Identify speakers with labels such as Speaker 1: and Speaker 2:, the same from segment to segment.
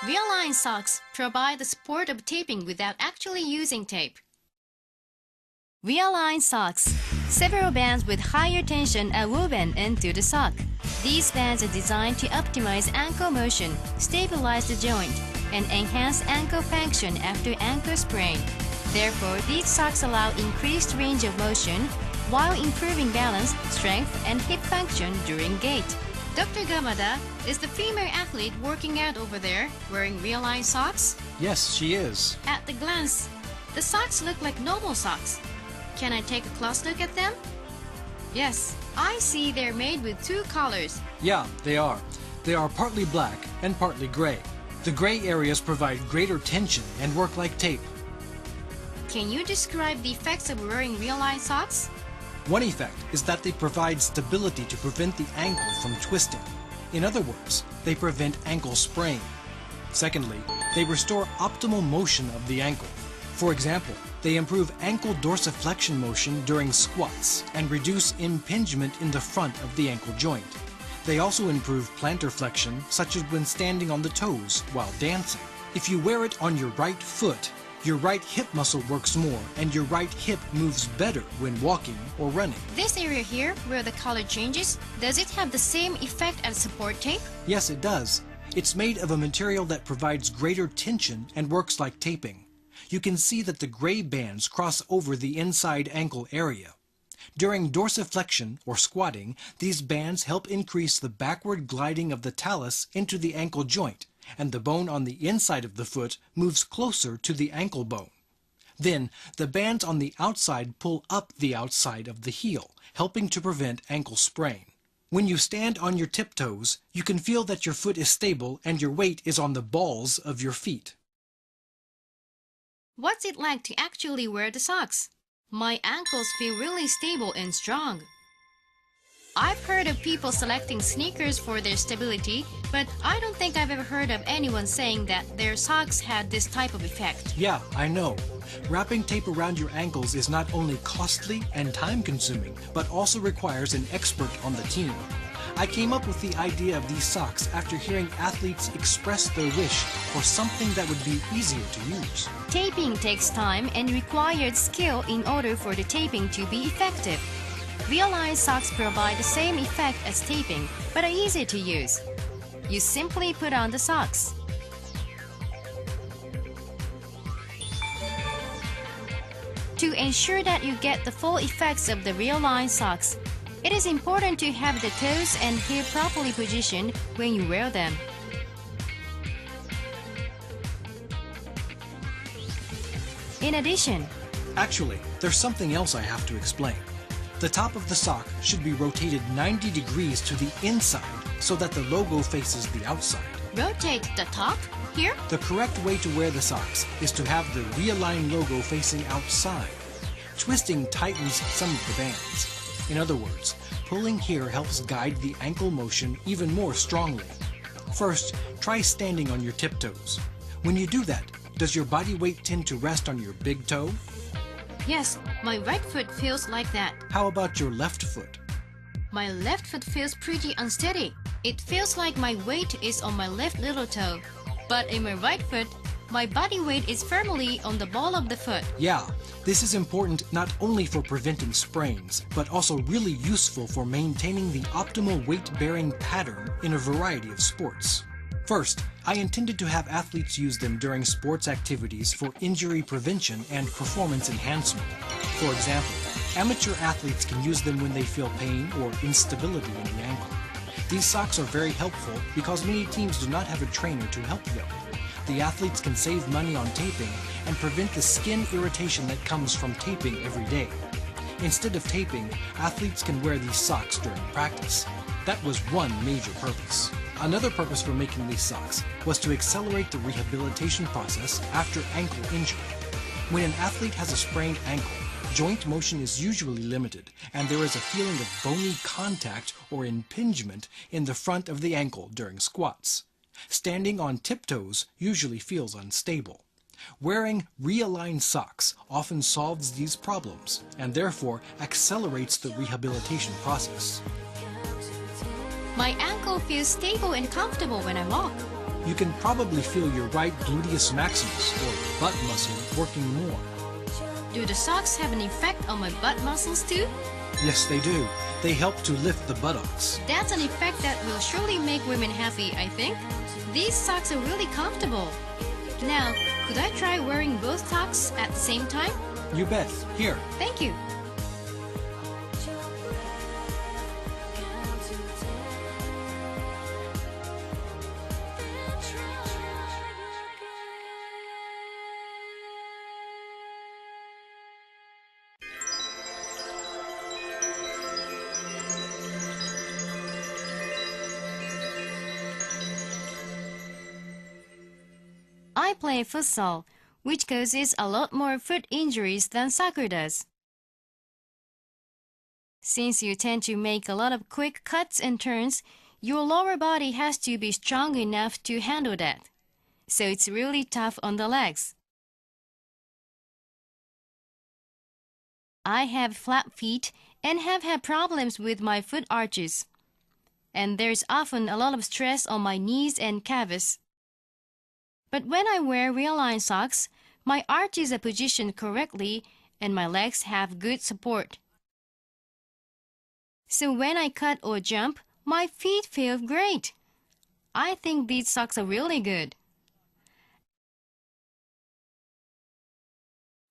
Speaker 1: ReaLine Socks provide the support of taping without actually using tape. ReaLine Socks. Several bands with higher tension are woven into the sock. These bands are designed to optimize ankle motion, stabilize the joint, and enhance ankle function after ankle sprain. Therefore, these socks allow increased range of motion while improving balance, strength, and hip function during gait. Dr. Gamada, is the female athlete working out over there wearing ReaLine socks?
Speaker 2: Yes, she is.
Speaker 1: At the glance, the socks look like normal socks. Can I take a close look at them? Yes, I see they're made with two colors.
Speaker 2: Yeah, they are. They are partly black and partly gray. The gray areas provide greater tension and work like tape.
Speaker 1: Can you describe the effects of wearing ReaLine socks?
Speaker 2: One effect is that they provide stability to prevent the ankle from twisting. In other words, they prevent ankle sprain. Secondly, they restore optimal motion of the ankle. For example, they improve ankle dorsiflexion motion during squats and reduce impingement in the front of the ankle joint. They also improve plantar flexion, such as when standing on the toes while dancing. If you wear it on your right foot, your right hip muscle works more and your right hip moves better when walking or running.
Speaker 1: This area here, where the color changes, does it have the same effect as support tape?
Speaker 2: Yes, it does. It's made of a material that provides greater tension and works like taping. You can see that the gray bands cross over the inside ankle area. During dorsiflexion or squatting, these bands help increase the backward gliding of the talus into the ankle joint, and the bone on the inside of the foot moves closer to the ankle bone. Then, the bands on the outside pull up the outside of the heel, helping to prevent ankle sprain. When you stand on your tiptoes, you can feel that your foot is stable and your weight is on the balls of your feet.
Speaker 1: What's it like to actually wear the socks? My ankles feel really stable and strong. I've heard of people selecting sneakers for their stability, but I don't think I've ever heard of anyone saying that their socks had this type of effect.
Speaker 2: Yeah, I know. Wrapping tape around your ankles is not only costly and time-consuming, but also requires an expert on the team. I came up with the idea of these socks after hearing athletes express their wish for something that would be easier to use.
Speaker 1: Taping takes time and required skill in order for the taping to be effective. ReaLine socks provide the same effect as taping, but are easy to use. You simply put on the socks. To ensure that you get the full effects of the ReaLine socks, it is important to have the toes and heel properly positioned when you wear them. In addition,
Speaker 2: actually, there's something else I have to explain. The top of the sock should be rotated 90 degrees to the inside so that the logo faces the outside.
Speaker 1: Rotate the top here?
Speaker 2: The correct way to wear the socks is to have the ReaLine logo facing outside. Twisting tightens some of the bands. In other words, pulling here helps guide the ankle motion even more strongly. First, try standing on your tiptoes. When you do that, does your body weight tend to rest on your big toe?
Speaker 1: Yes, my right foot feels like that.
Speaker 2: How about your left foot?
Speaker 1: My left foot feels pretty unsteady. It feels like my weight is on my left little toe. But in my right foot, my body weight is firmly on the ball of the foot.
Speaker 2: Yeah, this is important not only for preventing sprains, but also really useful for maintaining the optimal weight-bearing pattern in a variety of sports. First, I intended to have athletes use them during sports activities for injury prevention and performance enhancement. For example, amateur athletes can use them when they feel pain or instability in the ankle. These socks are very helpful because many teams do not have a trainer to help them. The athletes can save money on taping and prevent the skin irritation that comes from taping every day. Instead of taping, athletes can wear these socks during practice. That was one major purpose. Another purpose for making these socks was to accelerate the rehabilitation process after ankle injury. When an athlete has a sprained ankle, joint motion is usually limited, and there is a feeling of bony contact or impingement in the front of the ankle during squats. Standing on tiptoes usually feels unstable. Wearing ReaLine socks often solves these problems and therefore accelerates the rehabilitation process.
Speaker 1: My ankle feels stable and comfortable when I walk.
Speaker 2: you can probably feel your right gluteus maximus, or butt muscle, working more.
Speaker 1: Do the socks have an effect on my butt muscles too?
Speaker 2: Yes, they do. They help to lift the buttocks.
Speaker 1: That's an effect that will surely make women happy, I think. These socks are really comfortable. Now, could I try wearing both socks at the same time?
Speaker 2: You bet. Here.
Speaker 1: Thank you. I play futsal, which causes a lot more foot injuries than soccer does. Since you tend to make a lot of quick cuts and turns, your lower body has to be strong enough to handle that. So it's really tough on the legs. I have flat feet and have had problems with my foot arches. And there's often a lot of stress on my knees and calves. But when I wear ReaLine socks, my arches are positioned correctly and my legs have good support. So when I cut or jump, my feet feel great. I think these socks are really good.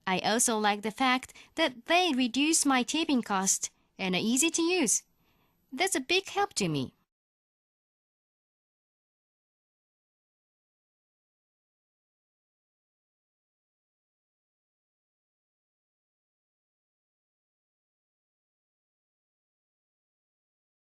Speaker 1: I also like the fact that they reduce my taping cost and are easy to use. That's a big help to me.